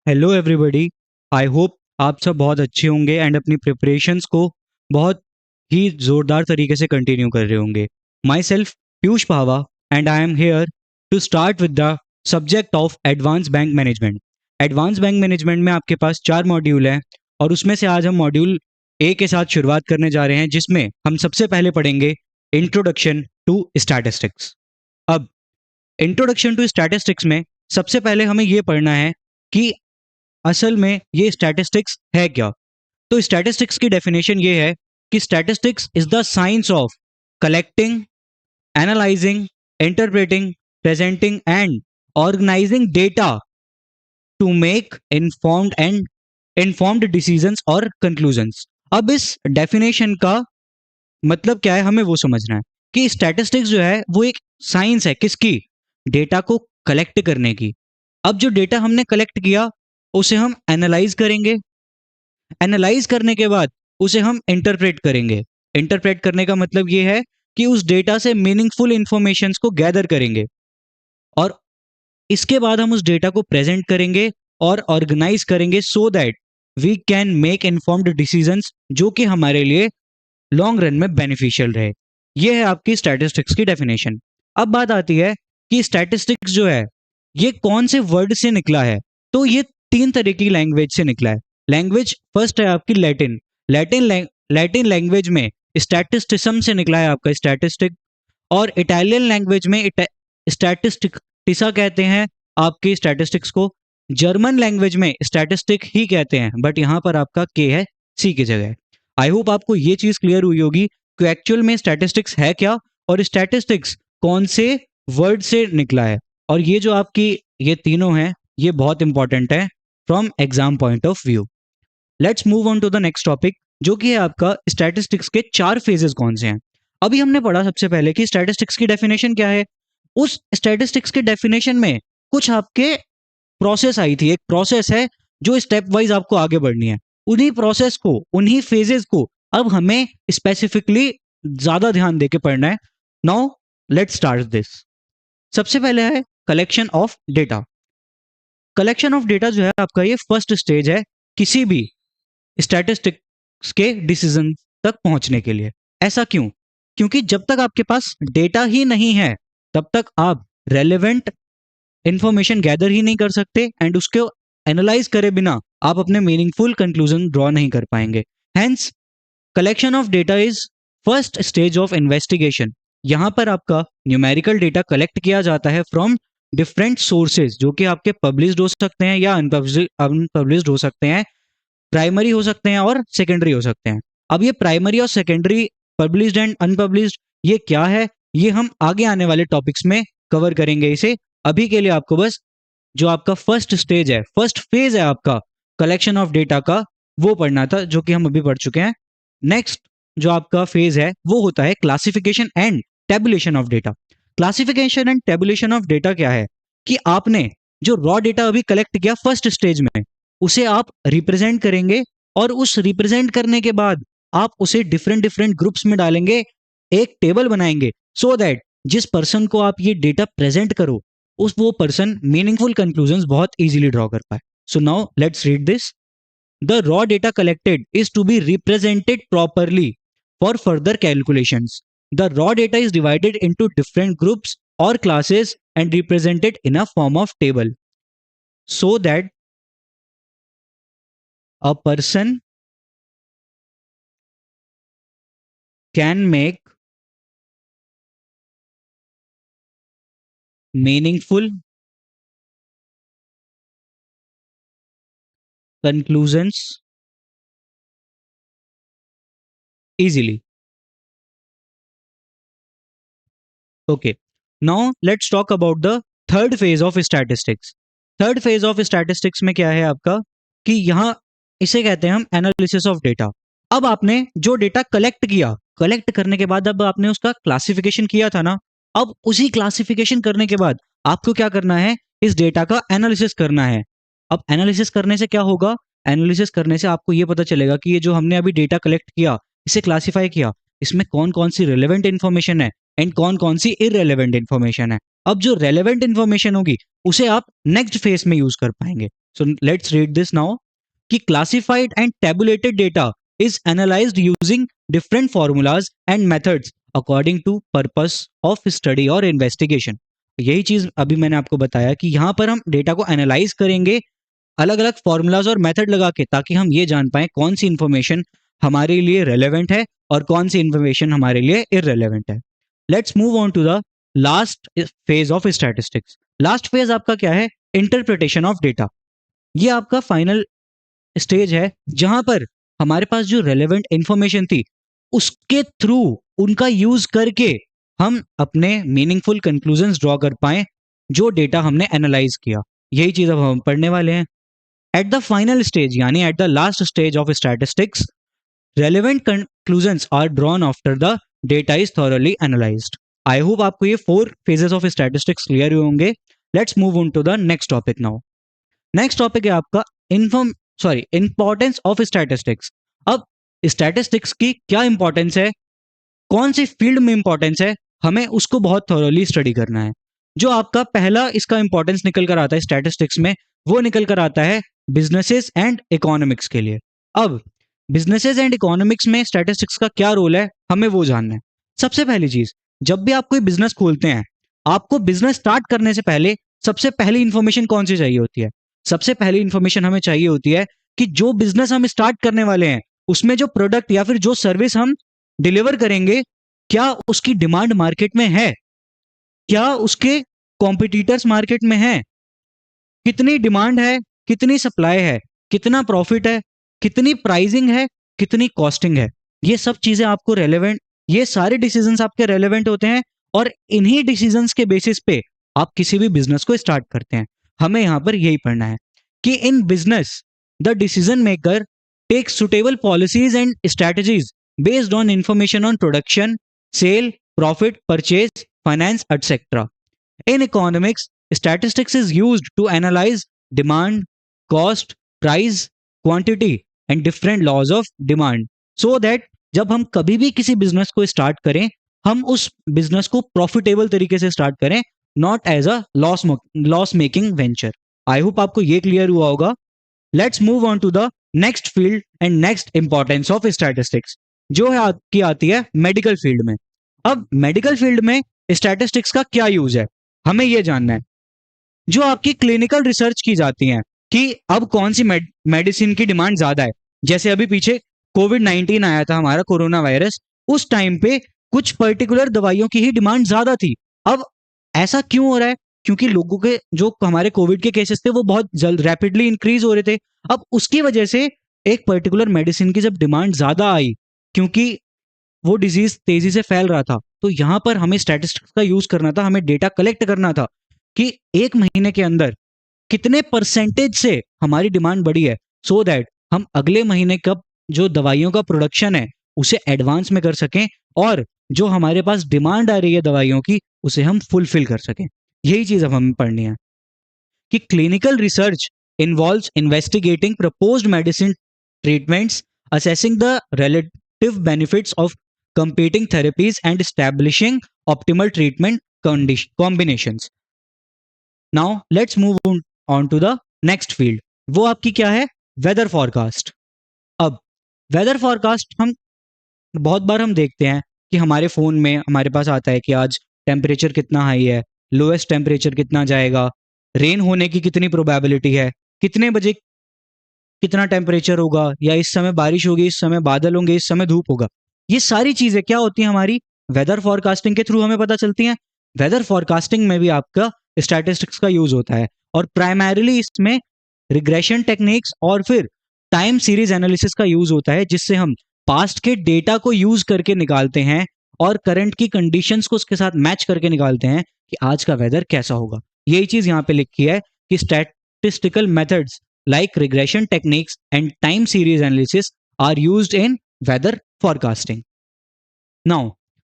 Hello everybody. I hope आप सब बहुत अच्छे होंगे एंड अपनी प्रिपरेशंस को बहुत ही ज़ोरदार तरीके से कंटिन्यू कर रहे होंगे। Myself Piyush Pawa and I am here to start with the subject of advance bank management. Advance bank management में आपके पास 4 मॉड्यूल हैं और उसमें से आज हम मॉड्यूल ए के साथ शुरुआत करने जा रहे हैं, जिसमें हम सबसे पहले पढ़ेंगे इंट्रोडक्शन टू स्टैटिस्टिक्स। अब इंट्रोडक्शन टू स्टैटिस्टिक्स में सबसे पहले हमें ये पढ़ना है कि असल में ये स्टैटिस्टिक्स है क्या। तो स्टैटिस्टिक्स की डेफिनेशन ये है कि statistics is the science of collecting, analysing, interpreting, presenting and organising data to make informed decisions और कंक्लूजन्स। अब इस डेफिनेशन का मतलब क्या है हमें वो समझना है कि स्टैटिस्टिक्स जो है वो एक साइंस है किसकी, डेटा को कलेक्ट करने की। अब जो डेटा हमने कलेक्ट किया उसे हम एनालाइज करेंगे, एनालाइज करने के बाद उसे हम इंटरप्रेट करेंगे। इंटरप्रेट करने का मतलब ये है कि उस डेटा से मीनिंगफुल इंफॉर्मेशंस को गैदर करेंगे और इसके बाद हम उस डेटा को प्रेजेंट करेंगे और ऑर्गेनाइज करेंगे so that we can make informed decisions जो कि हमारे लिए लॉन्ग रन में बेनिफिशियल रहे। यह है आपकी स्टैटिस्टिक्स की डेफिनेशन। अब बात आती है कि स्टैटिस्टिक्स जो है ये कौन से वर्ड से निकला है। तो ये 3 तरह की लैंग्वेज से निकला है। लैंग्वेज फर्स्ट है आपकी लैटिन। लैटिन लैंग्वेज में स्टैटिस्टिज्म से निकला है आपका स्टैटिस्टिक, और इटालियन लैंग्वेज में स्टैटिस्टिक्सा कहते हैं आपकी स्टैटिस्टिक्स को। जर्मन लैंग्वेज में स्टैटिस्टिक ही कहते हैं, बट यहाँ पर आपका के है सी की जगह। आई होप आपको ये चीज क्लियर हुई होगी कि एक्चुअल में स्टैटिस्टिक्स है क्या और स्टैटिस्टिक्स कौन से वर्ड से निकला है। और ये जो आपकी ये तीनों हैं ये बहुत इंपॉर्टेंट है from exam point of view. Let's move on to the next topic, जो कि है आपका स्टैटिस्टिक्स के 4 फेजेस कौन से हैं। अभी हमने पढ़ा सबसे पहले कि स्टैटिस्टिक्स की डेफिनेशन क्या है। उस स्टैटिस्टिक्स के डेफिनेशन में कुछ आपके प्रोसेस आई थी। एक प्रोसेस है जो स्टेप वाइज आपको आगे बढ़नी है। उन्हीं प्रोसेस को, उन्हीं फेजेस को अब हमें स्पेसिफिकली ज्यादा ध्यान देके पढ़ना है। Now let's start this. सबसे पहले है collection of data. Collection of data जो है आपका ये फर्स्ट स्टेज है किसी भी स्टैटिस्टिक्स के डिसीजन तक पहुंचने के लिए। ऐसा क्यों? क्योंकि जब तक आपके पास डेटा ही नहीं है तब तक आप रेलेवेंट इंफॉर्मेशन गैदर ही नहीं कर सकते एंड उसको एनालाइज करे बिना आप अपने मीनिंगफुल कंक्लूजन ड्रॉ नहीं कर पाएंगे। Hence collection of data is first stage of investigation. यहां पर आपका न्यूमेरिकल डेटा कलेक्ट किया जाता है फ्रॉम डिफरेंट सोर्सेज, जो कि आपके पब्लिश्ड हो सकते हैं या अनपब्लिश्ड हो सकते हैं, प्राइमरी हो सकते हैं और सेकेंडरी हो सकते हैं। अब ये प्राइमरी और सेकेंडरी, पब्लिश्ड एंड अनपब्लिश्ड, ये क्या है ये हम आगे आने वाले टॉपिक्स में कवर करेंगे इसे। अभी के लिए आपको बस जो आपका फर्स्ट स्टेज है, फर्स्ट फेज है आपका कलेक्शन ऑफ डेटा का, वो पढ़ना था, जो कि हम अभी पढ़ चुके हैं। नेक्स्ट जो आपका फेज है वो होता है classification and tabulation of data. Classification and tabulation of data क्या है कि आपने जो रॉ डेटा अभी कलेक्ट किया फर्स्ट स्टेज में, उसे आप रिप्रेजेंट करेंगे और उस रिप्रेजेंट करने के बाद आप उसे डिफरेंट डिफरेंट ग्रुप्स में डालेंगे, एक टेबल बनाएंगे सो दैट जिस पर्सन को आप ये डेटा प्रेजेंट करो उस वो पर्सन मीनिंगफुल कंक्लूजंस बहुत इजीली ड्रॉ कर पाए। So now let's read this. The raw data collected is to be represented properly for further calculations. The raw data is divided into different groups or classes and represented in a form of table so that a person can make meaningful conclusions easily. Okay, now let's talk about the third phase of statistics. Third phase of statistics में क्या है आपका कि यहां इसे कहते हैं हम एनालिसिस ऑफ डेटा। अब आपने जो डेटा कलेक्ट किया, कलेक्ट करने के बाद अब आपने उसका क्लासिफिकेशन किया था ना, अब उसी क्लासिफिकेशन करने के बाद आपको क्या करना है, इस डेटा का एनालिसिस करना है। अब एनालिसिस करने से क्या होगा, एनालिसिस करने से आपको ये पता चलेगा कि ये जो हमने अभी डेटा कलेक्ट किया, इसे क्लासिफाई किया, इसमें कौन कौन सी रिलेवेंट इंफॉर्मेशन है एंड कौन कौन सी इररिलेवेंट इंफॉर्मेशन है। अब जो रेलेवेंट इंफॉर्मेशन होगी उसे आप नेक्स्ट फेज में यूज कर पाएंगे। So let's read this now. कि classified and tabulated data is analyzed using different formulas and methods according to purpose of study or investigation. यही चीज अभी मैंने आपको बताया कि यहाँ पर हम डेटा को एनालाइज करेंगे अलग अलग फॉर्मूलाज और मेथड लगा के, ताकि हम ये जान पाए कौन सी इंफॉर्मेशन हमारे लिए रेलेवेंट है और कौन सी इंफॉर्मेशन हमारे लिए इररेलेवेंट है. Let's move on to the last phase of statistics. Last phase आपका क्या है? Interpretation of data. ये आपका फाइनल स्टेज है जहां पर हमारे पास जो रेलेवेंट इंफॉर्मेशन थी उसके थ्रू उनका यूज करके हम अपने मीनिंगफुल कंक्लूजन्स ड्रॉ कर पाए जो डेटा हमने एनालाइज किया. यही चीज अब हम पढ़ने वाले हैं. एट द फाइनल स्टेज यानी at the last stage of statistics, relevant conclusions are drawn after the data is thoroughly analysed. I hope आपको ये 4 फेजेस ऑफ स्टैटिस्टिक्स क्लियर हुए होंगे. Let's move on to the next topic now. Next topic है आपका importance of statistics. अब statistics की क्या importance है, कौन सी फील्ड में इंपॉर्टेंस है, हमें उसको बहुत थॉरली स्टडी करना है. जो आपका पहला इसका इंपॉर्टेंस निकल कर आता है स्टैटिस्टिक्स में, वो निकल कर आता है बिजनेसेस एंड इकोनॉमिक्स के लिए. अब बिजनेसेस एंड इकोनॉमिक्स में स्टैटिस्टिक्स का क्या रोल है, हमें वो जानना है. सबसे पहली चीज, जब भी आप कोई बिजनेस खोलते हैं, आपको बिजनेस स्टार्ट करने से पहले सबसे पहली इंफॉर्मेशन कौन सी चाहिए होती है? सबसे पहली इंफॉर्मेशन हमें चाहिए होती है कि जो बिजनेस हम स्टार्ट करने वाले हैं उसमें जो प्रोडक्ट या फिर जो सर्विस हम डिलीवर करेंगे, क्या उसकी डिमांड मार्केट में है, क्या उसके कॉम्पिटिटर्स मार्केट में है, कितनी डिमांड है, कितनी सप्लाई है, कितना प्रॉफिट है, कितनी प्राइसिंग है, कितनी कॉस्टिंग है. ये सब चीजें आपको रेलेवेंट, ये सारे डिसीजंस आपके रेलेवेंट होते हैं और इन्हीं डिसीजंस के बेसिस पे आप किसी भी बिजनेस को स्टार्ट करते हैं. हमें यहां पर यही पढ़ना है कि in business the decision maker take suitable policies and strategies based on information on production, sale, profit, purchase, finance, etcetera. In economics, statistics is used to analyze demand, cost, price, quantity and different laws of demand so that जब हम कभी भी किसी business को start करें, हम उस business को प्रॉफिटेबल तरीके से स्टार्ट करें, not as a loss making venture. I hope आपको ये क्लियर हुआ होगा. Let's move on to the next field and next importance of statistics, जो है आपकी आती है मेडिकल फील्ड में. अब मेडिकल फील्ड में स्टैटिस्टिक्स का क्या यूज है, हमें यह जानना है. जो आपकी क्लिनिकल रिसर्च की जाती है कि अब कौन सी मेडिसिन की डिमांड ज्यादा है, जैसे अभी पीछे कोविड-19 आया था हमारा कोरोना वायरस, उस टाइम पे कुछ पर्टिकुलर दवाइयों की ही डिमांड ज्यादा थी. अब ऐसा क्यों हो रहा है? क्योंकि लोगों के जो हमारे कोविड के केसेस थे वो बहुत जल्द रैपिडली इंक्रीज हो रहे थे. अब उसकी वजह से एक पर्टिकुलर मेडिसिन की जब डिमांड ज्यादा आई, क्योंकि वो डिजीज तेजी से फैल रहा था, तो यहां पर हमें स्टैटिस्टिक्स का यूज करना था, हमें डेटा कलेक्ट करना था कि एक महीने के अंदर कितने परसेंटेज से हमारी डिमांड बढ़ी है, सो दैट हम अगले महीने कब जो दवाइयों का प्रोडक्शन है उसे एडवांस में कर सकें और जो हमारे पास डिमांड आ रही है दवाइयों की उसे हम फुलफिल कर सकें. यही चीज अब हमें पढ़नी है कि clinical research involves investigating proposed medicine treatments, assessing the relative benefits of competing therapies and establishing optimal treatment combinations. Now let's move on to the next field. वो आपकी क्या है? Weather forecast. अब वेदर फॉरकास्ट हम बहुत बार हम देखते हैं कि हमारे फोन में हमारे पास आता है कि आज टेम्परेचर कितना हाई है, लोएस्ट टेम्परेचर कितना जाएगा, रेन होने की कितनी प्रोबेबिलिटी है, कितने बजे कितना टेम्परेचर होगा, या इस समय बारिश होगी, इस समय बादल होंगे, इस समय धूप होगा. ये सारी चीजें क्या होती हैं? हमारी वेदर फॉरकास्टिंग के थ्रू हमें पता चलती हैं. वेदर फॉरकास्टिंग में भी आपका स्टैटिस्टिक्स का यूज होता है और प्राइमरीली इसमें रिग्रेशन टेक्निक्स और फिर टाइम सीरीज एनालिसिस का यूज होता है, जिससे हम पास्ट के डेटा को यूज करके निकालते हैं और करंट की कंडीशंस को उसके साथ मैच करके निकालते हैं कि आज का वेदर कैसा होगा. यही चीज यहाँ पे लिखी है कि statistical methods like regression techniques and time series analysis are used in weather forecasting. Now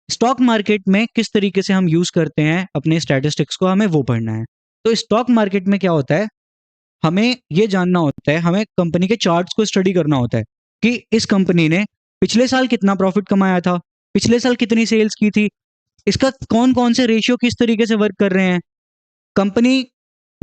stock market में किस तरीके से हम यूज करते हैं अपने स्टैटिस्टिक्स को, हमें वो पढ़ना है. तो स्टॉक मार्केट में क्या होता है, हमें ये जानना होता है, हमें कंपनी के चार्ट्स को स्टडी करना होता है कि इस कंपनी ने पिछले साल कितना प्रॉफिट कमाया था, पिछले साल कितनी सेल्स की थी, इसका कौन कौन से रेशियो किस तरीके से वर्क कर रहे हैं, कंपनी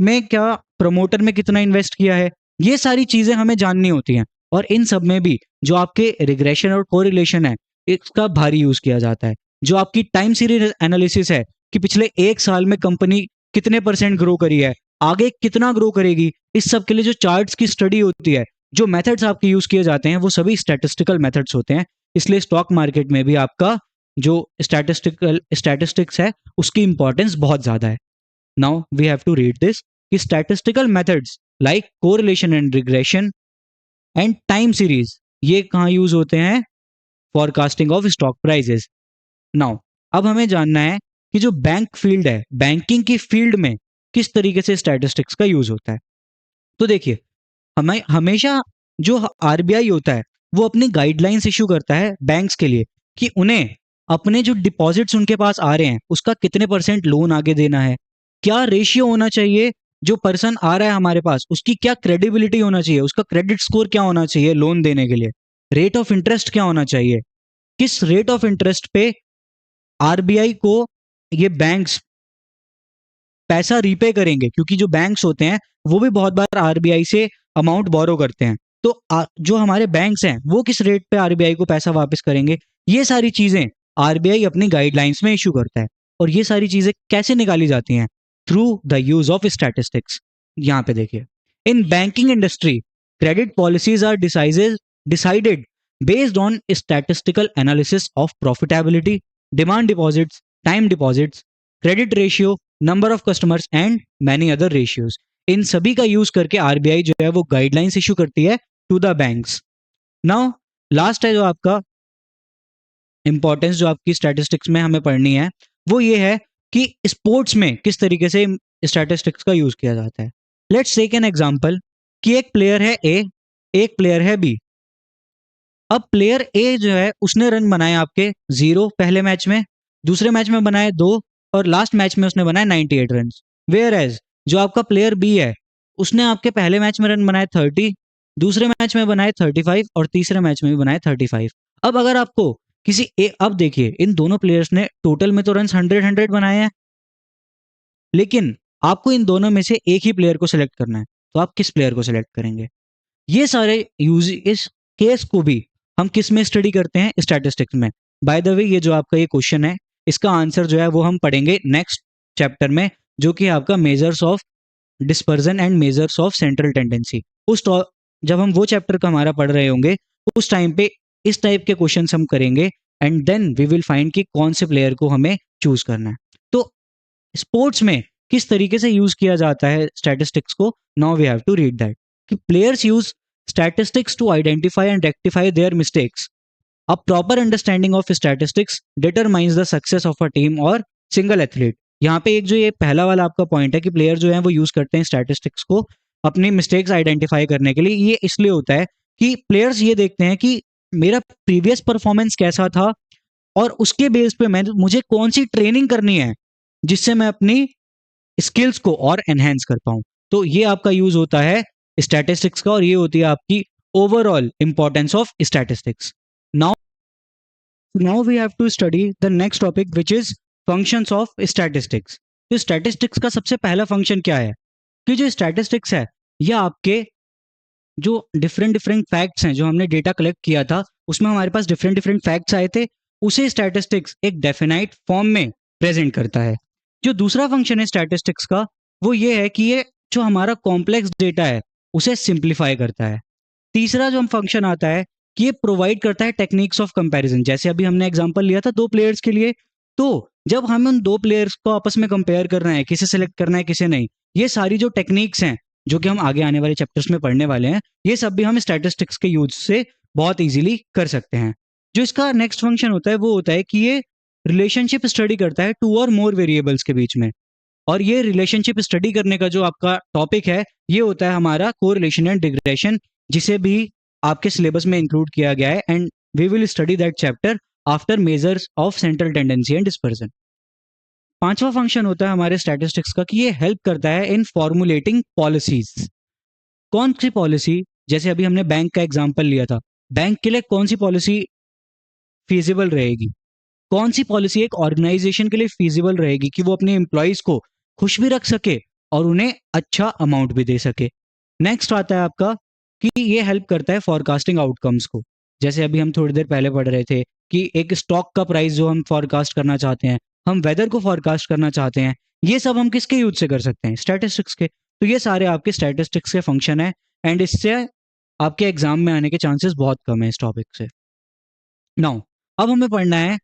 में क्या प्रमोटर में कितना इन्वेस्ट किया है, ये सारी चीजें हमें जाननी होती हैं, और इन सब में भी जो आपके रिग्रेशन और कोरिलेशन है इसका भारी यूज किया जाता है। जो आपकी टाइम सीरीज एनालिसिस है कि पिछले 1 साल में कंपनी कितने % ग्रो करी है, आगे कितना ग्रो करेगी, इस सब के लिए जो चार्ट्स की स्टडी होती है, जो मेथड्स आपके यूज किए जाते हैं वो सभी स्टैटिस्टिकल मेथड्स होते हैं। इसलिए स्टॉक मार्केट में भी आपका जो स्टैटिस्टिक्स है उसकी इंपॉर्टेंस बहुत ज्यादा है। Now we have to read this कि statistical methods like correlation and regression and time series ये कहाँ यूज होते हैं? Forecasting of stock prices. Now अब हमें जानना है कि जो बैंक फील्ड है, बैंकिंग की फील्ड में किस तरीके से स्टैटिस्टिक्स का यूज होता है। तो देखिए, हमें हमेशा जो आरबीआई होता है वो अपनी गाइडलाइंस इशू करता है बैंक्स के लिए कि उन्हें अपने जो डिपॉजिट्स उनके पास आ रहे हैं उसका कितने % लोन आगे देना है, क्या रेशियो होना चाहिए, जो पर्सन आ रहा है हमारे पास उसकी क्या क्रेडिबिलिटी होना चाहिए, उसका क्रेडिट स्कोर क्या होना चाहिए लोन देने के लिए, रेट ऑफ इंटरेस्ट क्या होना चाहिए, किस रेट ऑफ इंटरेस्ट पे आरबीआई को ये बैंक्स पैसा रीपे करेंगे, क्योंकि जो बैंक्स होते हैं वो भी बहुत बार आरबीआई से अमाउंट बोरो करते हैं। तो जो हमारे बैंक्स हैं वो किस रेट पे आरबीआई को पैसा वापस करेंगे, ये सारी चीजें आरबीआई अपनी गाइडलाइंस में इशू करता है। और ये सारी चीजें कैसे निकाली जाती हैं? Through the use of statistics. यहाँ पे देखिए, in banking industry credit policies are decided based on statistical analysis of profitability, demand deposits, time deposits, credit ratio, number of customers and many other ratios. इन सभी का use करके RBI जो है वो गाइडलाइंस इशू करती है to the banks. Now last है जो आपका इंपॉर्टेंस जो आपकी स्टैटिस्टिक्स में हमें पढ़नी है वो ये है कि स्पोर्ट्स में किस तरीके से स्टैटिस्टिक्स का यूज किया जाता है। लेट्स टेक एन एग्जांपल कि एक प्लेयर है ए, एक प्लेयर है बी। अब प्लेयर ए जो है उसने रन बनाए आपके 0 पहले मैच में, दूसरे मैच में बनाए 2, और लास्ट मैच में उसने बनाए 98 रन। वेयर एज जो आपका प्लेयर बी है उसने आपके पहले मैच में रन बनाए 30, दूसरे मैच में बनाए 35 और तीसरे मैच में भी बनाए 35। अब अगर आपको अब देखिए, इन दोनों प्लेयर्स ने टोटल में तो रन 100 बनाए हैं, लेकिन आपको इन दोनों में से एक ही प्लेयर को सिलेक्ट करना है, तो आप किस प्लेयर को सिलेक्ट करेंगे? ये सारे यूज इस केस को भी हम किस में स्टडी करते हैं? स्टैटिस्टिक्स में। बाय द वे, ये जो आपका ये क्वेश्चन है इसका आंसर जो है वो हम पढ़ेंगे नेक्स्ट चैप्टर में, जो कि आपका measures of dispersion and measures of central tendency. जब हम वो चैप्टर का हमारा पढ़ रहे होंगे उस टाइम पे इस टाइप के क्वेश्चंस हम करेंगे, and then we will find कि कौन से प्लेयर को हमें चूज करना है। तो स्पोर्ट्स में किस तरीके से यूज किया जाता है स्टैटिस्टिक्स को? Now we have to read that कि players use statistics to identify and rectify their mistakes. A proper understanding of statistics determines the success of a team or single athlete. यहाँ पे एक जो ये पहला वाला आपका पॉइंट है कि प्लेयर जो है वो यूज करते हैं स्टैटिस्टिक्स को अपनी मिस्टेक्स आइडेंटिफाई करने के लिए। ये इसलिए होता है कि प्लेयर्स ये देखते हैं कि मेरा प्रीवियस परफॉर्मेंस कैसा था और उसके बेस पे मुझे कौन सी ट्रेनिंग करनी है जिससे मैं अपनी स्किल्स को और एनहेंस कर पाऊं। तो ये आपका यूज होता है स्टैटिस्टिक्स का, और ये होती है आपकी overall importance of statistics. Now we have to study the next topic which is functions of statistics. तो स्टैटिस्टिक्स का सबसे पहला फंक्शन क्या है कि जो स्टैटिस्टिक्स है ये आपके जो डिफरेंट डिफरेंट फैक्ट्स हैं, जो हमने डेटा कलेक्ट किया था उसमें हमारे पास डिफरेंट डिफरेंट फैक्ट्स आए थे, उसे स्टैटिस्टिक्स एक डेफिनाइट फॉर्म में प्रेजेंट करता है। जो दूसरा फंक्शन है स्टैटिस्टिक्स का वो ये है कि ये जो हमारा कॉम्प्लेक्स डेटा है उसे सिंप्लीफाई करता है। तीसरा जो हम फंक्शन आता है कि ये प्रोवाइड करता है टेक्निक्स ऑफ कंपैरिजन। जैसे अभी हमने एग्जांपल लिया था 2 प्लेयर्स के लिए, तो जब हम उन 2 प्लेयर्स को आपस में कंपेयर कर रहे हैं, किसे सिलेक्ट करना है किसे नहीं, ये सारी जो टेक्निक्स हैं जो कि हम आगे आने वाले चैप्टर्स में पढ़ने वाले हैं, ये सब भी हम स्टैटिस्टिक्स के यूज से बहुत इजीली कर सकते हैं। जो इसका नेक्स्ट फंक्शन होता है वो होता है कि ये रिलेशनशिप स्टडी करता है 2 और मोर वेरिएबल्स के बीच में। और ये रिलेशनशिप स्टडी करने का जो आपका टॉपिक है ये होता है हमारा कोरिलेशन एंड रिग्रेशन, जिसे भी आपके सिलेबस में इंक्लूड किया गया है, and we will study that chapter after measures of central tendency and dispersion. पांचवा फंक्शन होता है हमारे स्टैटिस्टिक्स का कि ये हेल्प करता है इन फॉर्मुलेटिंग पॉलिसीज। कौन सी पॉलिसी? जैसे अभी हमने बैंक का एग्जांपल लिया था, बैंक के लिए कौन सी पॉलिसी फीजिबल रहेगी, कौन सी पॉलिसी एक ऑर्गेनाइजेशन के लिए फीजिबल रहेगी कि वो अपने एम्प्लॉइज को खुश भी रख सके और उन्हें अच्छा अमाउंट भी दे सके। नेक्स्ट आता है आपका कि ये हेल्प करता है फॉरकास्टिंग आउटकम्स को। जैसे अभी हम थोड़ी देर पहले पढ़ रहे थे कि एक स्टॉक का प्राइस जो हम फॉरकास्ट करना चाहते हैं, हम वेदर को फॉरकास्ट करना चाहते हैं, ये सब हम किसके यूज से कर सकते हैं? स्टैटिस्टिक्स के। तो ये सारे आपके स्टैटिस्टिक्स के फंक्शन है एंड इससे आपके एग्जाम में आने के चांसेस बहुत कम है इस टॉपिक से। नाउ अब हमें पढ़ना है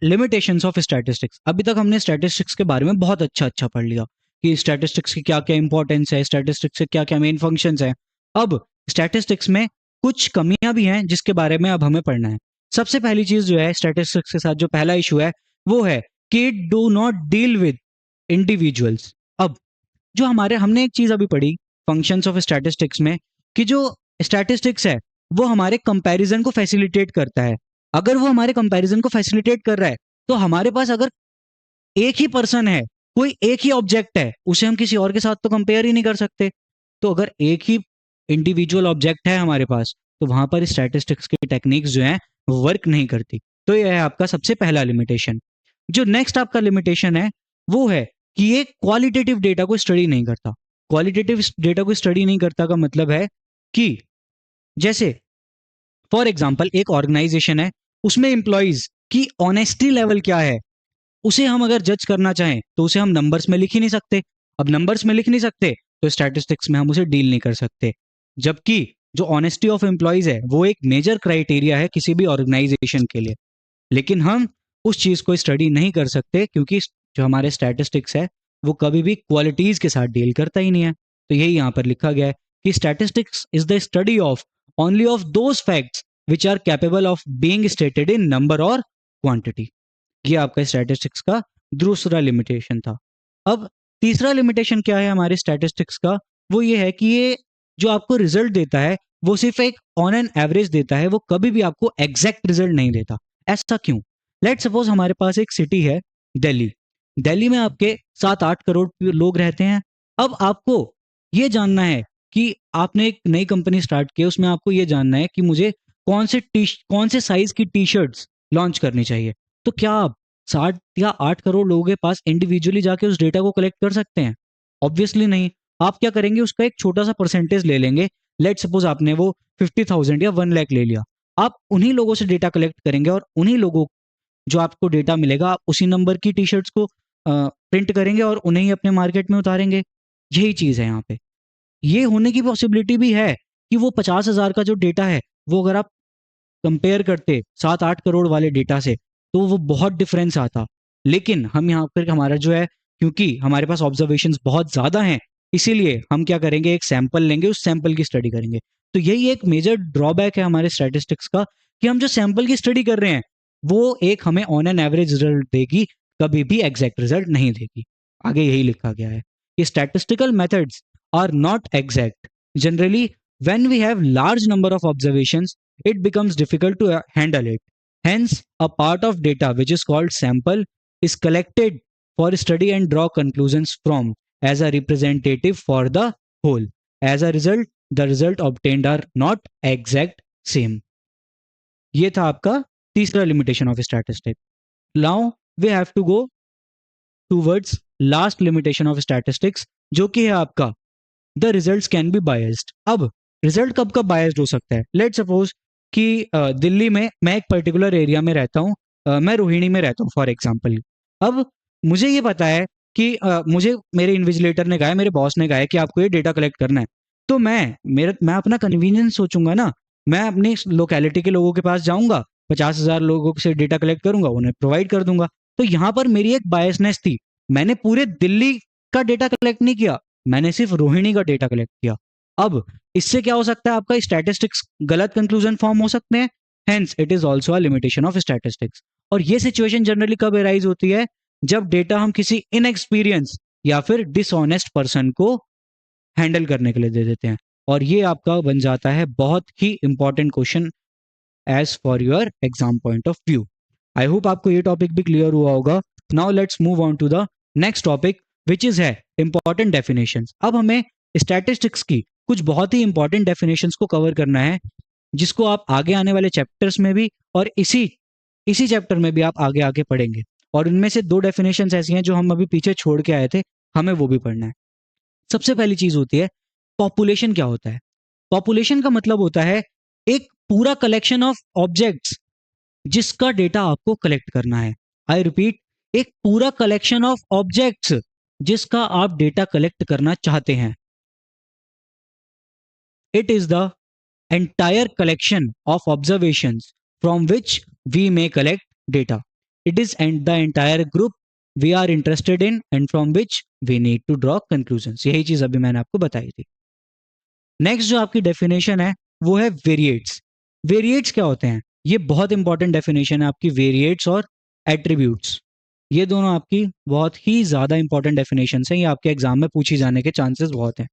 लिमिटेशंस ऑफ स्टैटिस्टिक्स। अभी तक हमने स्टैटिस्टिक्स के बारे में बहुत अच्छा पढ़ लिया कि स्टैटिस्टिक्स की क्या क्या इंपॉर्टेंस है, स्टैटिस्टिक्स के क्या क्या मेन फंक्शंस हैं। अब स्टैटिस्टिक्स में कुछ कमियां भी हैं जिसके बारे में अब हमें पढ़ना है। सबसे पहली चीज जो है स्टैटिस्टिक्स के साथ जो पहला इशू है वो है कि it do not deal with individuals. अब जो हमारे हमने एक चीज अभी पढ़ी फंक्शंस ऑफ स्टैटिस्टिक्स में कि जो स्टैटिस्टिक्स है वो हमारे कंपैरिजन को फैसिलिटेट करता है। अगर वो हमारे कंपैरिजन को फैसिलिटेट कर रहा है तो हमारे पास अगर एक ही पर्सन है, कोई एक ही ऑब्जेक्ट है, उसे हम किसी और के साथ तो कंपेयर ही नहीं कर सकते। तो अगर एक ही इंडिविजुअल ऑब्जेक्ट है हमारे पास तो वहां पर स्टैटिस्टिक्स की टेक्निक्स जो है वर्क नहीं करती। तो यह है आपका सबसे पहला लिमिटेशन। जो नेक्स्ट आपका लिमिटेशन है वो है कि ये क्वालिटेटिव डेटा को स्टडी नहीं करता। क्वालिटेटिव डेटा को स्टडी नहीं करता का मतलब है कि जैसे फॉर एग्जाम्पल एक ऑर्गेनाइजेशन है, उसमें एम्प्लॉइज की ऑनेस्टी लेवल क्या है उसे हम अगर जज करना चाहें तो उसे हम नंबर्स में लिख ही नहीं सकते। अब नंबर्स में लिख नहीं सकते तो स्टैटिस्टिक्स में हम उसे डील नहीं कर सकते। जबकि जो ऑनेस्टी ऑफ एम्प्लॉइज है वो एक मेजर क्राइटेरिया है किसी भी ऑर्गेनाइजेशन के लिए, लेकिन हम उस चीज को स्टडी नहीं कर सकते क्योंकि जो हमारे स्टैटिस्टिक्स है वो कभी भी क्वालिटीज के साथ डील करता ही नहीं है। तो यही यहाँ पर लिखा गया है कि statistics is the study of only of those facts which are capable of being stated in number और क्वांटिटी। ये आपका स्टैटिस्टिक्स का दूसरा लिमिटेशन था। अब तीसरा लिमिटेशन क्या है हमारे स्टैटिस्टिक्स का? वो ये है कि ये जो आपको रिजल्ट देता है वो सिर्फ एक ऑन एन एवरेज देता है, वो कभी भी आपको एग्जैक्ट रिजल्ट नहीं देता। ऐसा क्यों? लेट सपोज हमारे पास एक सिटी है दिल्ली। दिल्ली में आपके 7-8 करोड़ लोग रहते हैं। अब आपको ये जानना है कि आपने एक नई कंपनी स्टार्ट की, उसमें आपको ये जानना है कि मुझे कौन से साइज की टी शर्ट्स लॉन्च करनी चाहिए। तो क्या आप 7 या 8 करोड़ लोगों के पास इंडिविजुअली जाके उस डेटा को कलेक्ट कर सकते हैं? ऑब्वियसली नहीं। आप क्या करेंगे, उसका एक छोटा सा परसेंटेज ले लेंगे। लेट सपोज आपने वो 50,000 या 1 लाख ले लिया। आप उन्हीं लोगों से डेटा कलेक्ट करेंगे और उन्हीं लोगों जो आपको डेटा मिलेगा आप उसी नंबर की टी शर्ट्स को प्रिंट करेंगे और उन्हें ही अपने मार्केट में उतारेंगे। यही चीज है यहाँ पे। ये होने की पॉसिबिलिटी भी है कि वो 50,000 का जो डेटा है वो अगर आप कंपेयर करते 7-8 करोड़ वाले डेटा से तो वो बहुत डिफरेंस आता। लेकिन हम यहाँ पर हमारा जो है, क्योंकि हमारे पास ऑब्जर्वेशंस बहुत ज्यादा हैं, इसीलिए हम क्या करेंगे, एक सैंपल लेंगे, उस सैंपल की स्टडी करेंगे। तो यही एक मेजर ड्रॉबैक है हमारे स्टैटिस्टिक्स का कि हम जो सैंपल की स्टडी कर रहे हैं वो एक हमें ऑन एन एवरेज रिजल्ट देगी, कभी भी एग्जैक्ट रिजल्ट नहीं देगी। आगे यही लिखा गया है कि statistical methods are not exact generally when we have large number of observations it becomes difficult to handle it. Hence, a part of data which is called sample is collected for study and draw conclusions from as a representative for the whole. As a result, the result obtained are not exact same. ये था आपका तीसरा limitation of statistic. Now we have to go towards last limitation of statistics जो कि है आपका the results can be biased. अब result कब कब बायस्ड हो सकता है? लेट सपोज कि दिल्ली में मैं एक पर्टिकुलर एरिया में रहता हूँ, मैं रोहिणी में रहता हूँ फॉर एग्जाम्पल। अब मुझे ये पता है कि मुझे मेरे इन्विजिलेटर ने कहा है, मेरे बॉस ने कहा है कि आपको ये डेटा कलेक्ट करना है। तो मैं अपना कन्वीनियंस सोचूंगा ना, मैं अपनी लोकेलिटी के लोगों के पास जाऊंगा, 50,000 लोगों से डेटा कलेक्ट करूंगा, उन्हें प्रोवाइड कर दूंगा। तो यहाँ पर मेरी एक बायसनेस थी, मैंने पूरे दिल्ली का डेटा कलेक्ट नहीं किया, मैंने सिर्फ रोहिणी का डेटा कलेक्ट किया। अब इससे क्या हो सकता है, आपका स्टैटिस्टिक्स गलत कंक्लूजन फॉर्म हो सकते हैं। Hence it is also a limitation of statistics. और ये सिचुएशन जनरली कब अराइज होती है? जब डेटा हम किसी इनएक्सपीरियंस या फिर डिसऑनेस्ट पर्सन को हैंडल करने के लिए दे देते हैं। और ये आपका बन जाता है बहुत ही important question as for your exam point of view. I hope आपको ये टॉपिक भी क्लियर हुआ होगा। Now let's move on to the next topic which is है इंपॉर्टेंट डेफिनेशंस। अब हमें स्टैटिस्टिक्स की कुछ बहुत ही इंपॉर्टेंट डेफिनेशंस को कवर करना है, जिसको आप आगे आने वाले चैप्टर्स में भी और इसी चैप्टर में भी आप आगे आगे पढ़ेंगे। और इनमें से 2 डेफिनेशंस ऐसी हैं जो हम अभी पीछे छोड़ के आए थे, हमें वो भी पढ़ना है। सबसे पहली चीज होती है पॉपुलेशन क्या होता है? पॉपुलेशन का मतलब होता है एक पूरा कलेक्शन ऑफ ऑब्जेक्ट्स जिसका डेटा आपको कलेक्ट करना है। आई रिपीट, एक पूरा कलेक्शन ऑफ ऑब्जेक्ट्स जिसका आप डेटा कलेक्ट करना चाहते हैं। It is the entire collection of observations from which we may collect data. It is the entire group we are interested in and from which we need to draw conclusions. यही चीज अभी मैंने आपको बताई थी। नेक्स्ट जो आपकी definition है वो है वेरिएट्स। वेरिएट्स क्या होते हैं? ये बहुत इंपॉर्टेंट डेफिनेशन है आपकी, वेरिएट्स और एट्रीब्यूट्स। ये दोनों आपकी बहुत ही ज्यादा इंपॉर्टेंट डेफिनेशन है, ये आपके एग्जाम में पूछी जाने के चांसेस बहुत हैं।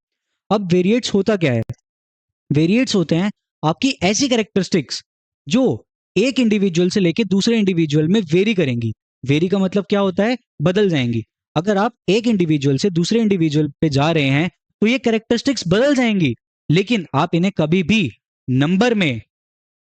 अब वेरिएट्स होता क्या है? वेरिएट्स होते हैं आपकी ऐसी कैरेक्टरिस्टिक्स जो एक इंडिविजुअल से लेके दूसरे इंडिविजुअल में वेरी करेंगी। वेरी का मतलब क्या होता है? बदल जाएंगी। अगर आप एक इंडिविजुअल से दूसरे इंडिविजुअल पे जा रहे हैं तो ये कैरेक्टरिस्टिक्स बदल जाएंगी, लेकिन आप इन्हें कभी भी नंबर में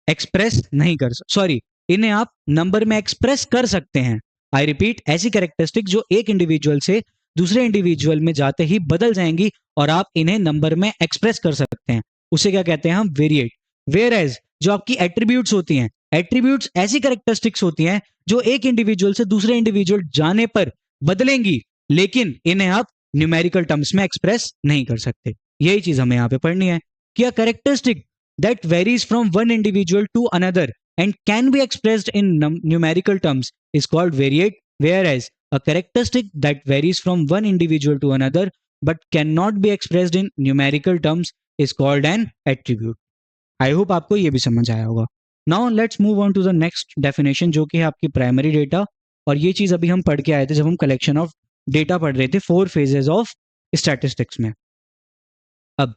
एक्सप्रेस नहीं कर सॉरी इन्हें आप नंबर में एक्सप्रेस कर सकते हैं। आई रिपीट, ऐसी कैरेक्टरिस्टिक जो एक इंडिविजुअल से दूसरे इंडिविजुअल में जाते ही बदल जाएंगी और आप इन्हें नंबर में एक्सप्रेस कर सकते हैं, उसे क्या कहते हैं हम? वेरिएट। वेयर एज जो आपकी एट्रीब्यूट्स होती हैं, एट्रीब्यूट्स ऐसी कैरेक्टरिस्टिक्स होती हैं जो एक इंडिविजुअल से दूसरे इंडिविजुअल जाने पर बदलेंगी, लेकिन इन्हें आप न्यूमेरिकल टर्म्स में एक्सप्रेस नहीं कर सकते। यही चीज हमें यहाँ पे पढ़नी है कि a characteristic that varies from one individual to another and can be expressed in numerical terms is called variate, whereas a characteristic that varies from one individual to another but cannot be expressed in numerical terms is called an attribute. I hope आपको ये भी समझ आया होगा। Now let's move on to the next definition जो कि है आपकी प्राइमरी डेटा, और ये चीज अभी हम पढ़ के आए थे जब हम कलेक्शन ऑफ डेटा पढ़ रहे थे 4 phases ऑफ स्टैटिस्टिक्स में। अब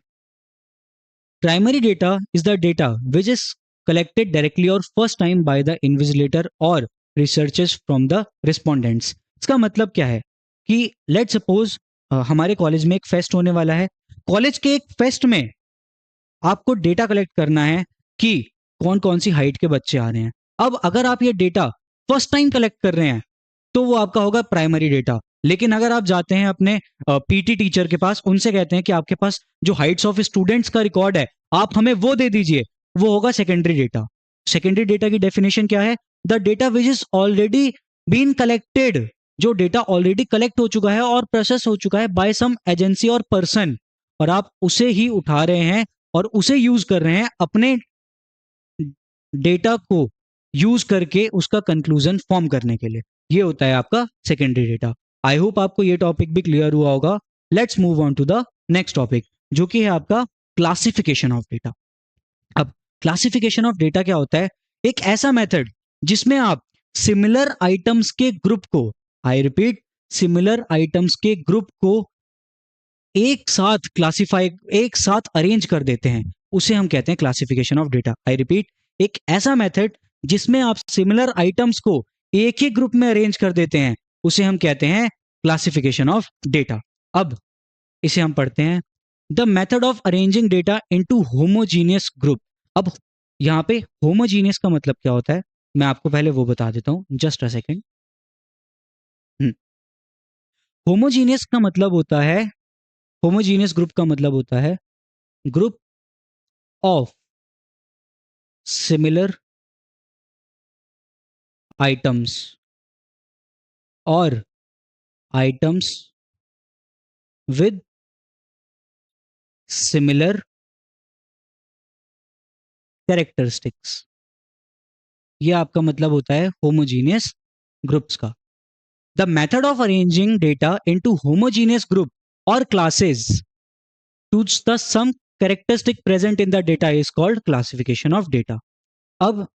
primary data is the data which is collected directly or first time by the invigilator or researchers from the respondents. इसका मतलब क्या है कि लेट सपोज हमारे कॉलेज में एक फेस्ट होने वाला है। कॉलेज के एक फेस्ट में आपको डेटा कलेक्ट करना है कि कौन कौन सी हाइट के बच्चे आ रहे हैं। अब अगर आप ये डेटा फर्स्ट टाइम कलेक्ट कर रहे हैं तो वो आपका होगा प्राइमरी डेटा। लेकिन अगर आप जाते हैं अपने पीटी टीचर के पास, उनसे कहते हैं कि आपके पास जो हाइट्स ऑफ स्टूडेंट्स का रिकॉर्ड है आप हमें वो दे दीजिए, वो होगा सेकेंडरी डेटा। सेकेंडरी डेटा की डेफिनेशन क्या है? The data which is already been collected, जो डेटा ऑलरेडी कलेक्ट हो चुका है और प्रोसेस हो चुका है बाय सम एजेंसी और पर्सन, और आप उसे ही उठा रहे हैं और उसे यूज कर रहे हैं अपने डेटा को यूज करके उसका कंक्लूजन फॉर्म करने के लिए। ये होता है आपका सेकेंडरी डेटा। आई होप आपको ये टॉपिक भी क्लियर हुआ होगा। Let's move on to the next topic जो कि है आपका क्लासिफिकेशन ऑफ डेटा। अब क्लासिफिकेशन ऑफ डेटा क्या होता है? एक ऐसा मेथड जिसमें आप सिमिलर आइटम्स के ग्रुप को, आई रिपीट, सिमिलर आइटम्स के ग्रुप को एक साथ क्लासिफाई, एक साथ अरेंज कर देते हैं, उसे हम कहते हैं classification of data. I repeat, एक ऐसा मेथड जिसमें आप सिमिलर आइटम्स को एक ही ग्रुप में अरेंज कर देते हैं, उसे हम कहते हैं क्लासिफिकेशन ऑफ डेटा। अब इसे हम पढ़ते हैं, the method of arranging data into homogeneous group. अब यहां पे होमोजीनियस का मतलब क्या होता है मैं आपको पहले वो बता देता हूं, जस्ट अ सेकेंड। होमोजीनियस का मतलब होता है, होमोजीनियस ग्रुप का मतलब होता है ग्रुप ऑफ सिमिलर आइटम्स और आइटम्स विद सिमिलर कैरेक्टरिस्टिक्स। ये आपका मतलब होता है होमोजीनियस ग्रुप्स का। The method of arranging data into homogeneous group और classes to the same characteristic present in the data is called classification of data. अब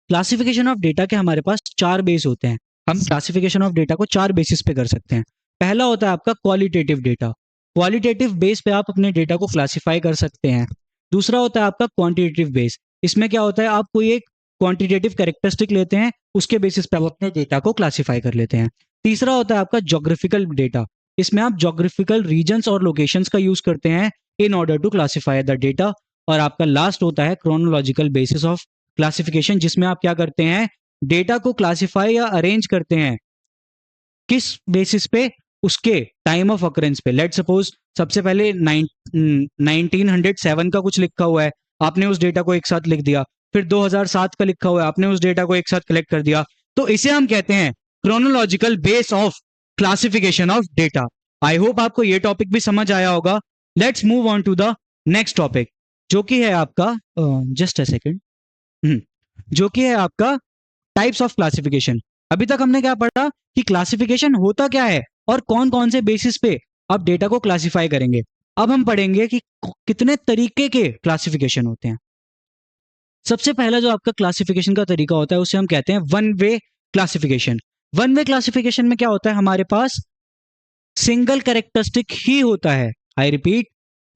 classification of data के हमारे पास 4 बेस होते हैं। हम क्लासिफिकेशन ऑफ डेटा को 4 basis पे कर सकते हैं। पहला होता है आपका क्वालिटेटिव डेटा। क्वालिटेटिव बेस पे आप अपने डेटा को क्लासिफाई कर सकते हैं। दूसरा होता है आपका क्वांटिटेटिव बेस। इसमें क्या होता है, आप कोई एक क्वांटिटेटिव कैरेक्टरिस्टिक लेते हैं, उसके बेसिस पे आप अपने डेटा को क्लासिफाई कर लेते हैं। तीसरा होता है आपका ज्योग्राफिकल डेटा। इसमें आप ज्योग्राफिकल रीजन्स और लोकेशंस का यूज करते हैं in order to classify the data. और आपका लास्ट होता है क्रोनोलॉजिकल बेसिस ऑफ क्लासिफिकेशन, जिसमें आप क्या करते हैं, डेटा को क्लासिफाई या अरेंज करते हैं किस बेसिस पे, उसके टाइम ऑफ अकरेंस पे। लेट सपोज सबसे पहले 1907 का कुछ लिखा हुआ है, आपने उस डेटा को एक साथ लिख दिया। फिर 2007 का लिखा हुआ है, आपने उस डेटा को एक साथ कलेक्ट कर दिया। तो इसे हम कहते हैं chronological base of classification of data. I hope आपको ये टॉपिक भी समझ आया होगा। Let's move on to the next topic, जो कि है आपका जस्ट अ सेकेंड, जो कि है आपका टाइप्स ऑफ क्लासिफिकेशन। अभी तक हमने क्या पढ़ा कि क्लासिफिकेशन होता क्या है और कौन कौन से बेसिस पे आप डेटा को क्लासिफाई करेंगे। अब हम पढ़ेंगे कि कितने तरीके के क्लासिफिकेशन होते हैं। सबसे पहला जो आपका क्लासिफिकेशन का तरीका होता है उसे हम कहते हैं one way classification. One way classification में क्या होता है, हमारे पास सिंगल कैरेक्टरिस्टिक ही होता है। आई रिपीट,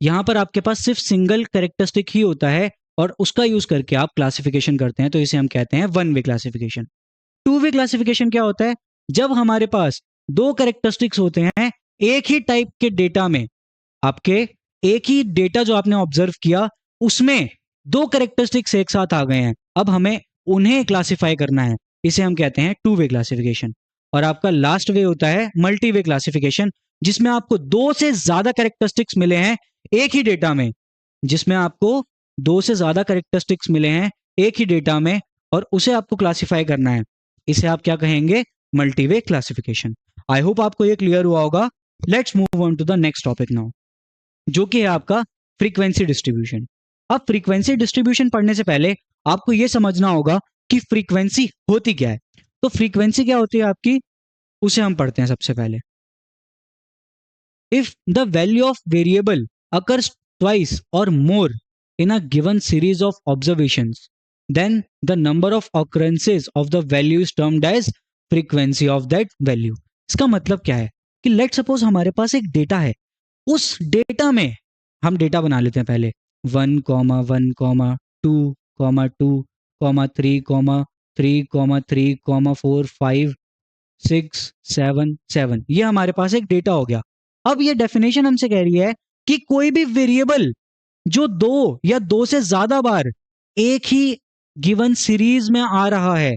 यहां पर आपके पास सिर्फ सिंगल कैरेक्टरिस्टिक ही होता है और उसका यूज करके आप क्लासिफिकेशन करते हैं, तो इसे हम कहते हैं one way classification. Two way classification क्या होता है, जब हमारे पास दो कैरेक्टरिस्टिक्स होते हैं एक ही टाइप के डेटा में, आपके एक ही डेटा जो आपने ऑब्जर्व किया उसमें दो कैरेक्टरिस्टिक्स एक साथ आ गए हैं, अब हमें उन्हें क्लासिफाई करना है, इसे हम कहते हैं टू वे क्लासिफिकेशन। और आपका लास्ट वे होता है मल्टी वे क्लासिफिकेशन, जिसमें आपको दो से ज्यादा कैरेक्टरिस्टिक्स मिले हैं एक ही डेटा में, जिसमें आपको दो से ज्यादा कैरेक्टरिस्टिक्स मिले हैं एक ही डेटा में और उसे आपको क्लासिफाई करना है, इसे आप क्या कहेंगे, मल्टीवे क्लासिफिकेशन। आई होप आपको ये क्लियर हुआ होगा। Let's move on to the next topic now, जो कि है आपका फ्रीक्वेंसी डिस्ट्रीब्यूशन। अब फ्रीक्वेंसी डिस्ट्रीब्यूशन पढ़ने से पहले आपको यह समझना होगा कि फ्रीक्वेंसी होती क्या है। तो फ्रीक्वेंसी क्या होती है आपकी, उसे हम पढ़ते हैं सबसे पहले। If the value of variable occurs twice और मोर in a given series of observations, then the number of occurrences of the value is termed as frequency of that value। इसका मतलब क्या है कि लेट सपोज हमारे पास एक डेटा है, उस डेटा में हम डेटा बना लेते हैं पहले 1,1,2,3,3,3,4,5,6,7,7 ये हमारे पास एक डेटा हो गया। अब ये डेफिनेशन हमसे कह रही है कि कोई भी वेरिएबल जो दो या दो से ज्यादा बार एक ही गिवन सीरीज में आ रहा है,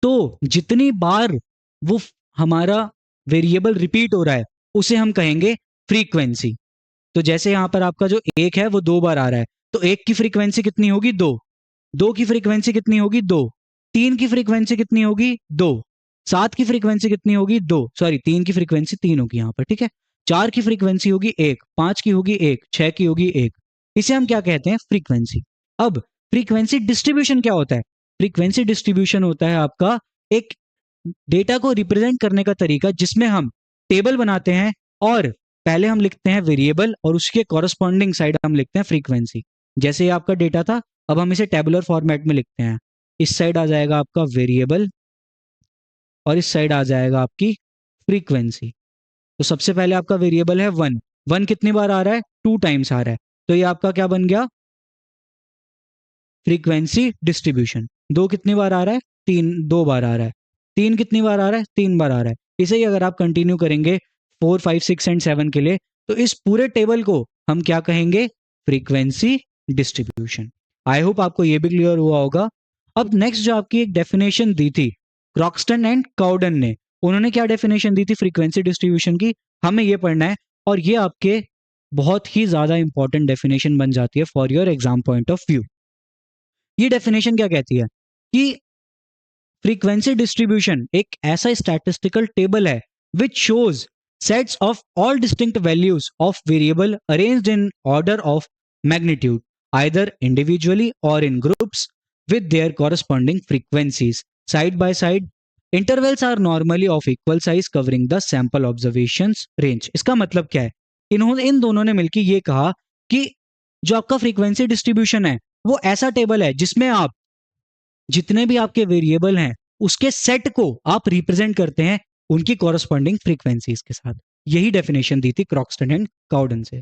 तो जितनी बार वो हमारा वेरिएबल रिपीट हो रहा है उसे हम कहेंगे फ्रीक्वेंसी। तो जैसे यहां पर आपका जो एक है वो दो बार आ रहा है, तो एक की फ्रीक्वेंसी कितनी होगी, दो। दो की फ्रीक्वेंसी कितनी होगी, दो। तीन की फ्रीक्वेंसी कितनी होगी, दो। सात की फ्रीक्वेंसी कितनी होगी, दो। सॉरी, तीन की फ्रीक्वेंसी तीन होगी यहां पर, ठीक है। चार की फ्रीक्वेंसी होगी एक, पांच की होगी एक, छह की होगी एक। इसे हम क्या कहते हैं, फ्रीक्वेंसी। अब फ्रीक्वेंसी डिस्ट्रीब्यूशन क्या होता है, फ्रीक्वेंसी डिस्ट्रीब्यूशन होता है आपका एक डेटा को रिप्रेजेंट करने का तरीका जिसमें हम टेबल बनाते हैं और पहले हम लिखते हैं वेरिएबल और उसके कॉरस्पॉन्डिंग साइड हम लिखते हैं फ्रीक्वेंसी। जैसे ये आपका डेटा था, अब हम इसे टेबुलर फॉर्मेट में लिखते हैं। इस साइड आ जाएगा आपका वेरिएबल और इस साइड आ जाएगा आपकी फ्रीक्वेंसी। तो सबसे पहले आपका वेरिएबल है वन, वन कितनी बार आ रहा है, टू टाइम्स आ रहा है, तो ये आपका क्या बन गया, फ्रीक्वेंसी डिस्ट्रीब्यूशन। दो कितनी बार आ रहा है, तीन, दो बार आ रहा है। तीन कितनी बार आ रहा है, तीन बार आ रहा है। इसे ही अगर आप कंटिन्यू करेंगे 4, 5, 6 एंड 7 के लिए, तो इस पूरे टेबल को हम क्या कहेंगे, फ्रीक्वेंसी डिस्ट्रीब्यूशन। आई होप आपको यह भी क्लियर हुआ होगा। अब नेक्स्ट जो आपकी एक डेफिनेशन दी थी क्रॉक्सटन एंड काउडन ने, उन्होंने क्या डेफिनेशन दी थी फ्रीक्वेंसी डिस्ट्रीब्यूशन की, हमें यह पढ़ना है और ये आपके बहुत ही ज्यादा इंपॉर्टेंट डेफिनेशन बन जाती है for your exam point of view. ये डेफिनेशन क्या कहती है कि फ्रीक्वेंसी डिस्ट्रीब्यूशन एक ऐसा स्टैटिस्टिकल टेबल है which shows sets of all distinct values of variable arranged in order of magnitude either individually और in groups with their corresponding frequencies side by side. Intervals are normally of equal size covering the sample observations range. इसका मतलब क्या है, इन दोनों ने मिलकर ये कहा कि जो आपका फ्रीक्वेंसी डिस्ट्रीब्यूशन है वो ऐसा टेबल है जिसमें आप जितने भी आपके वेरिएबल हैं उसके सेट को आप रिप्रेजेंट करते हैं उनकी कॉरस्पॉन्डिंग फ्रीक्वेंसीज के साथ। यही डेफिनेशन दी थी क्रॉक्सटन एंड काउडन से।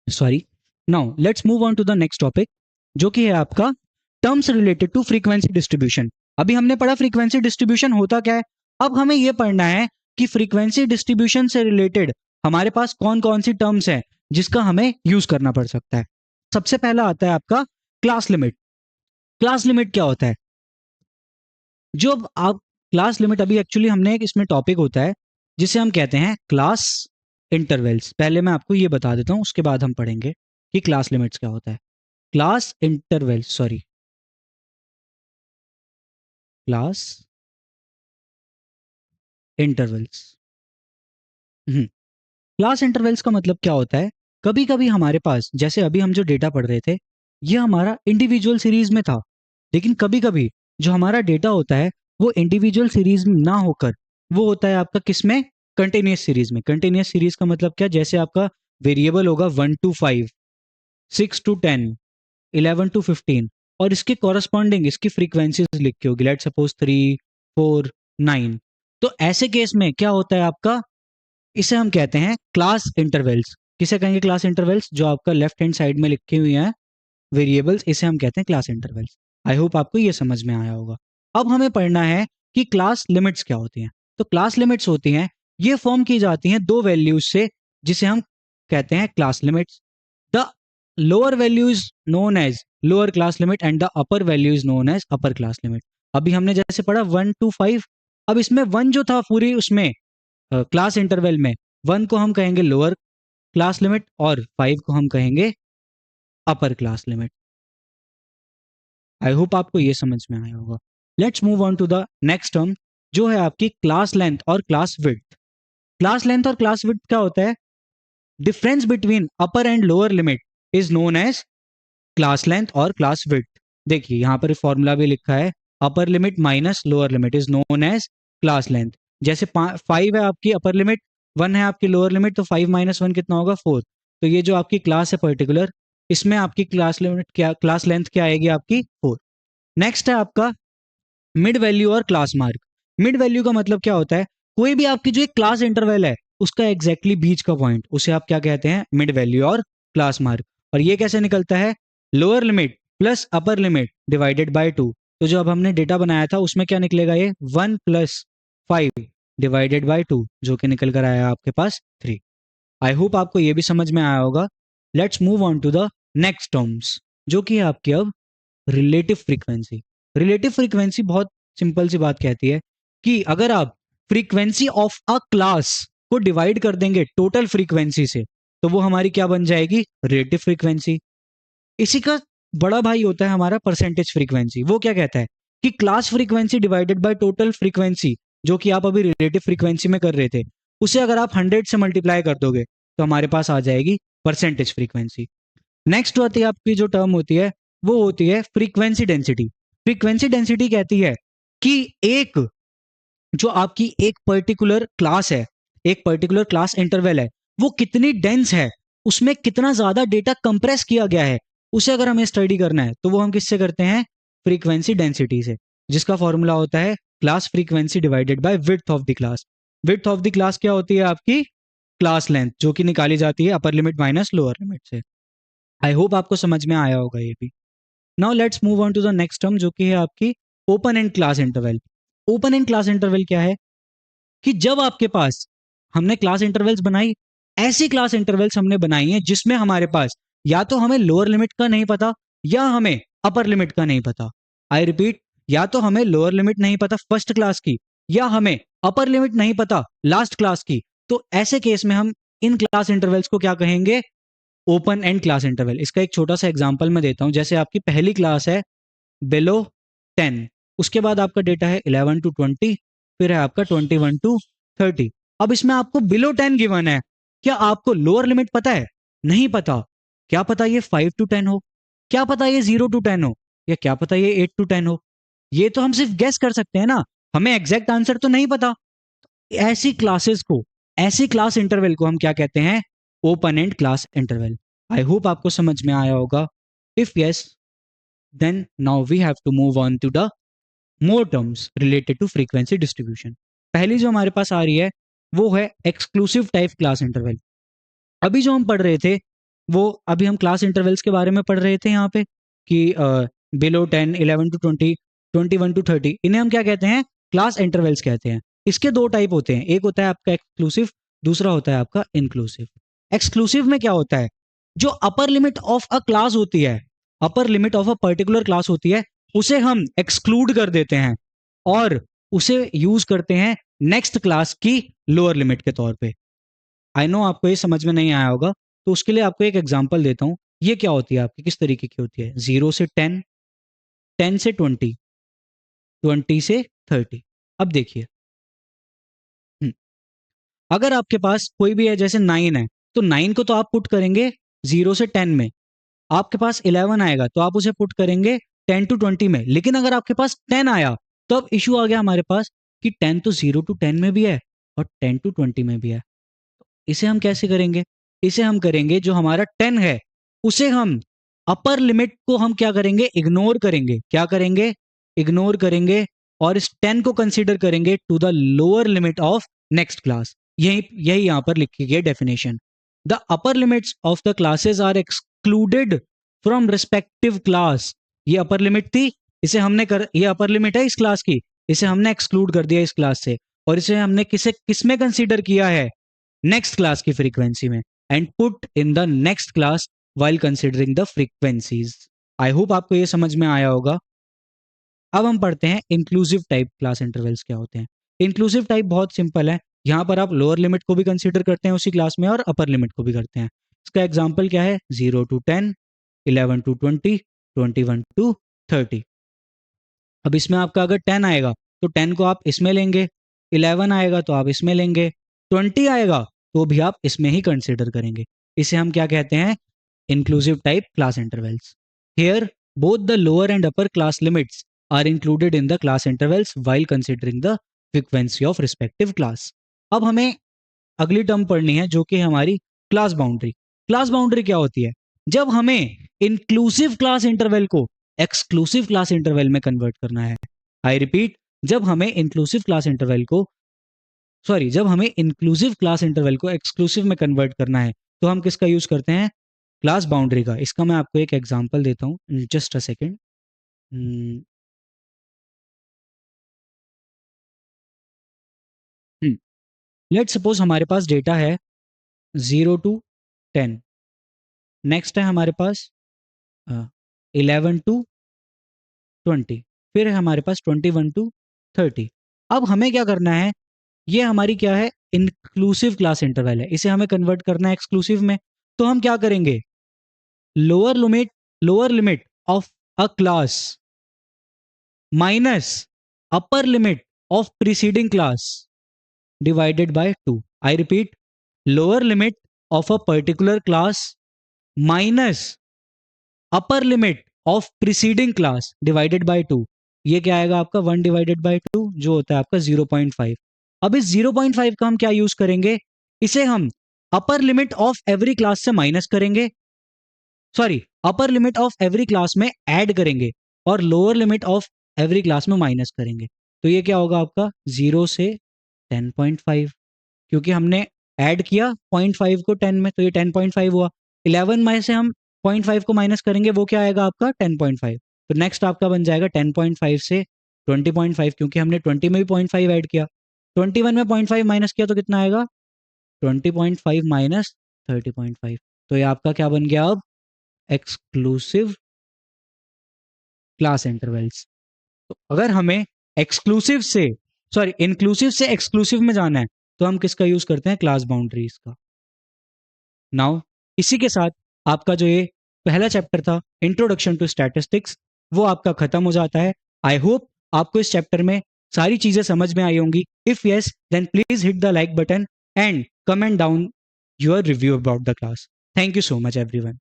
Sorry, now let's move on to the next topic, जो कि है आपका terms related to frequency distribution. अभी हमने पढ़ा फ्रीक्वेंसी डिस्ट्रीब्यूशन होता क्या है, अब हमें यह पढ़ना है कि फ्रीक्वेंसी डिस्ट्रीब्यूशन से रिलेटेड हमारे पास कौन कौन सी टर्म्स है जिसका हमें यूज करना पड़ सकता है। सबसे पहला आता है आपका क्लास लिमिट। क्लास लिमिट क्या होता है, जो आप क्लास लिमिट, अभी एक्चुअली हमने एक इसमें टॉपिक होता है जिसे हम कहते हैं क्लास इंटरवल्स। पहले मैं आपको ये बता देता हूं, उसके बाद हम पढ़ेंगे कि क्लास लिमिट्स क्या होता है। Class intervals, sorry, class intervals. Class intervals का मतलब क्या होता है? कभी कभी हमारे पास, जैसे अभी हम जो डेटा पढ़ रहे थे, ये हमारा इंडिविजुअल सीरीज में था, लेकिन कभी कभी जो हमारा डेटा होता है वो इंडिविजुअल सीरीज में ना होकर वो होता है आपका किस में? कंटिन्यूस सीरीज में। कंटिन्यूस सीरीज का मतलब क्या? जैसे आपका वेरिएबल होगा 1 to 5, 6 to 10, 11 to 15, और इसके कॉरस्पॉन्डिंग इसकी फ्रीक्वेंसीज लिख के होगी, लेट सपोज 3, 4, 9। तो ऐसे केस में क्या होता है आपका? इसे हम कहते हैं क्लास इंटरवल्स। किसे कहेंगे क्लास इंटरवल्स? जो आपका लेफ्ट हैंड साइड में लिखे हुए हैं वेरिएबल्स, इसे हम कहते हैं क्लास इंटरवल्स। आई होप आपको ये समझ में आया होगा। अब हमें पढ़ना है कि क्लास लिमिट्स क्या होती हैं। तो क्लास लिमिट्स होती हैं, ये फॉर्म की जाती हैं दो वैल्यूज से, जिसे हम कहते हैं class limits. The lower value is known as lower class limit and the upper value is known as upper class limit. अभी हमने जैसे पढ़ा 1 to 5, अब इसमें 1 जो था पूरी उसमें क्लास इंटरवल में, 1 को हम कहेंगे लोअर क्लास लिमिट और 5 को हम कहेंगे upper class limit. I hope आपको ये समझ में आया होगा। Let's move on to the next term, जो है आपकी क्लास लेंथ और क्लास विड्थ। क्लास लेंथ और क्लास विड्थ क्या होता है? Difference between upper and lower limit is known as class length और क्लास विड्थ। देखिए यहां पर फॉर्मूला भी लिखा है, upper limit minus lower limit is known as class length. जैसे 5 है आपकी अपर लिमिट, 1 है आपकी लोअर लिमिट, तो 5 - 1 कितना होगा? 4। तो ये जो आपकी क्लास है पर्टिकुलर, इसमें आपकी क्लास लिमिट क्या, क्लास लेंथ क्या आएगी आपकी? 4। नेक्स्ट है आपका मिड वैल्यू और क्लास मार्क। मिड वैल्यू का मतलब क्या होता है? कोई भी आपकी जो एक क्लास इंटरवल है उसका एग्जैक्टली बीच का पॉइंट, उसे आप क्या कहते हैं? मिड वैल्यू और क्लास मार्क। और ये कैसे निकलता है? Lower limit plus upper limit divided by 2। तो जो अब हमने डेटा बनाया था उसमें क्या निकलेगा? ये 1 + 5 डिवाइडेड बाय 2, जो कि निकल कर आया आपके पास 3। आई होप आपको ये भी समझ में आया होगा। Let's move on to the next terms, जो कि है आपकी अब रिलेटिव फ्रीक्वेंसी। रिलेटिव फ्रीक्वेंसी बहुत सिंपल सी बात कहती है कि अगर आप फ्रीक्वेंसी ऑफ अ क्लास को डिवाइड कर देंगे टोटल फ्रीक्वेंसी से, तो वो हमारी क्या बन जाएगी? Relative frequency. इसी का बड़ा भाई होता है हमारा परसेंटेज फ्रीक्वेंसी। वो क्या कहता है कि class frequency divided by total frequency, जो कि आप अभी रिलेटिव फ्रीक्वेंसी में कर रहे थे, उसे अगर आप 100 से मल्टीप्लाई कर दोगे तो हमारे पास आ जाएगी परसेंटेज फ्रीक्वेंसी। नेक्स्ट होती है आपकी जो टर्म होती है वो होती है फ्रीक्वेंसी डेंसिटी। फ्रीक्वेंसी डेंसिटी कहती है कि एक जो आपकी एक पर्टिकुलर क्लास है, एक पर्टिकुलर क्लास इंटरवल है, वो कितनी डेंस है, उसमें कितना ज्यादा डेटा कंप्रेस किया गया है, उसे अगर हमें स्टडी करना है तो वो हम किससे करते हैं? फ्रीक्वेंसी डेंसिटी से, जिसका फॉर्मूला होता है class frequency divided by width of the class. Width of the class क्या होती है? आपकी क्लास लेंथ, जो कि निकाली जाती है upper limit minus lower limit से। आई होप आपको समझ में आया होगा ये भी। Now let's move on to the next term, जो कि है आपकी open end class interval. Open end class interval क्या है? कि जब आपके पास, हमने क्लास इंटरवल्स बनाई, ऐसी क्लास इंटरवल्स हमने बनाई है जिसमें हमारे पास या तो हमें लोअर लिमिट का नहीं पता या हमें अपर लिमिट का नहीं पता। आई रिपीट, या तो हमें लोअर लिमिट नहीं पता फर्स्ट क्लास की या हमें अपर लिमिट नहीं पता लास्ट क्लास की। तो ऐसे केस में हम इन क्लास इंटरवल्स को क्या कहेंगे? Open end class interval. इसका एक छोटा सा एग्जांपल मैं देता हूं। जैसे आपकी पहली क्लास है बिलो 10, उसके बाद आपका डेटा है 11 to 20, फिर है आपका 21 to 30। अब इसमें आपको बिलो 10 गिवन है, क्या आपको लोअर लिमिट पता है? नहीं पता। क्या पता ये 5 to 10 हो, क्या पता ये 0 to 10 हो, या क्या पता ये 8 to 10 हो। ये तो हम सिर्फ गेस कर सकते हैं ना, हमें एग्जैक्ट आंसर तो नहीं पता। ऐसी क्लासेस को, ऐसी क्लास इंटरवल को हम क्या कहते हैं? Open end class interval. आई होप आपको समझ में आया होगा। If yes, then now we have to move on to the more terms related to frequency distribution। पहली जो हमारे पास आ रही है वो है एक्सक्लूसिव टाइप क्लास इंटरवल। अभी जो हम पढ़ रहे थे वो, अभी हम क्लास इंटरवल्स के बारे में पढ़ रहे थे यहाँ पे कि बिलो 10, 11 to 20, 21 to 30, इन्हें हम क्या कहते हैं? क्लास इंटरवल्स कहते हैं। इसके दो टाइप होते हैं, एक होता है आपका एक्सक्लूसिव, दूसरा होता है आपका इंक्लूसिव। एक्सक्लूसिव में क्या होता है? जो upper limit of a class होती है, upper limit of a particular class होती है, उसे हम एक्सक्लूड कर देते हैं और उसे यूज करते हैं नेक्स्ट क्लास की लोअर लिमिट के तौर पे। आई नो आपको ये समझ में नहीं आया होगा, तो उसके लिए आपको एक एग्जांपल देता हूँ। ये क्या होती है आपकी, किस तरीके की होती है? 0 से 10, 10 से 20, 20 से 30। अब देखिए, अगर आपके पास कोई भी है, जैसे 9 है, तो 9 को तो आप पुट करेंगे 0 से 10 में। आपके पास 11 आएगा तो आप उसे पुट करेंगे 10 टू 20 में। लेकिन अगर आपके पास 10 आया, तो अब इशू आ गया हमारे पास कि 10 तो 0 टू 10 में भी है और 10 टू 20 में भी है। इसे हम कैसे करेंगे? इसे हम करेंगे, जो हमारा 10 है उसे हम अपर लिमिट को हम क्या करेंगे? इग्नोर करेंगे। क्या करेंगे? इग्नोर करेंगे। और इस 10 को कंसीडर करेंगे to the lower limit of next class. यही यही यहां पर लिखी गई definition. The upper limits of the classes are excluded from respective class. ये अपर लिमिट थी, इसे हमने ये अपर लिमिट है इस क्लास की, इसे हमने एक्सक्लूड कर दिया इस क्लास से, और इसे हमने किस में कंसीडर किया है? नेक्स्ट क्लास की फ्रीक्वेंसी में, and put in the next class while considering the frequencies. I hope आपको ये समझ में आया होगा। अब हम पढ़ते हैं इंक्लूसिव टाइप क्लास इंटरवल्स क्या होते हैं। इंक्लूसिव टाइप बहुत सिंपल है। यहां पर आप लोअर लिमिट को भी कंसीडर करते हैं उसी क्लास में और अपर लिमिट को भी करते हैं। इसका एग्जाम्पल क्या है? 0 टू 10, 11 टू 20, 21 टू 30। अब इसमें आपका अगर 10 आएगा तो 10 को आप इसमें लेंगे, 11 आएगा तो आप इसमें लेंगे, 20 आएगा तो भी आप इसमें ही कंसिडर करेंगे। इसे हम क्या कहते हैं? Inclusive type class intervals. Here both the lower and upper class limits are included in the class intervals while considering the frequency of respective class. अब हमें अगली टर्म पढ़नी है, जो कि हमारी क्लास बाउंड्री। क्लास बाउंड्री क्या होती है? जब हमें इंक्लूसिव क्लास इंटरवल को एक्सक्लूसिव क्लास इंटरवल में कन्वर्ट करना है। आई रिपीट, जब हमें इंक्लूसिव क्लास इंटरवल को जब हमें इंक्लूसिव क्लास इंटरवल को एक्सक्लूसिव में कन्वर्ट करना है, तो हम किसका यूज करते हैं? क्लास बाउंड्री का। इसका मैं आपको एक एग्जांपल देता हूं, just a second. Let suppose हमारे पास डेटा है 0 टू 10, नेक्स्ट है हमारे पास 11 टू 20, फिर है हमारे पास 21 टू 30। अब हमें क्या करना है? ये हमारी क्या है? इंक्लूसिव क्लास इंटरवल है, इसे हमें कन्वर्ट करना है एक्सक्लूसिव में। तो हम क्या करेंगे? Lower limit of a class minus upper limit of preceding class divided by 2। I repeat, lower limit of a particular class minus upper limit of preceding class divided by 2। ये क्या आएगा आपका? 1 डिवाइडेड बाय 2, जो होता है आपका 0.5। अब इस 0.5 का हम क्या यूज करेंगे? इसे हम upper limit of every class से माइनस करेंगे, upper limit of every class में ऐड करेंगे और lower limit of every class में माइनस करेंगे। तो ये क्या होगा आपका? 0 से 10.5, क्योंकि हमने ऐड किया 0.5 को 10 में, तो ये 10.5 हुआ। 11 में से हम 0.5 को माइनस करेंगे, वो क्या आएगा आपका? 10.5। तो नेक्स्ट आपका बन जाएगा 10.5 से 20.5, क्योंकि हमने 20 में भी 0.5 ऐड किया। 21 में 0.5 माइनस किया तो कितना आएगा? 20.5 माइनस 30.5। तो ये आपका क्या बन गया अब? Exclusive class intervals. तो अगर हमें एक्सक्लूसिव से इंक्लूसिव से एक्सक्लूसिव में जाना है, तो हम किसका यूज करते हैं? क्लास बाउंड्रीज का। नाउ इसी के साथ आपका जो ये पहला चैप्टर था, इंट्रोडक्शन टू स्टैटिस्टिक्स, वो आपका खत्म हो जाता है। आई होप आपको इस चैप्टर में सारी चीजें समझ में आई होंगी। If yes, then please hit the like button and comment down your review about the class. Thank you so much everyone.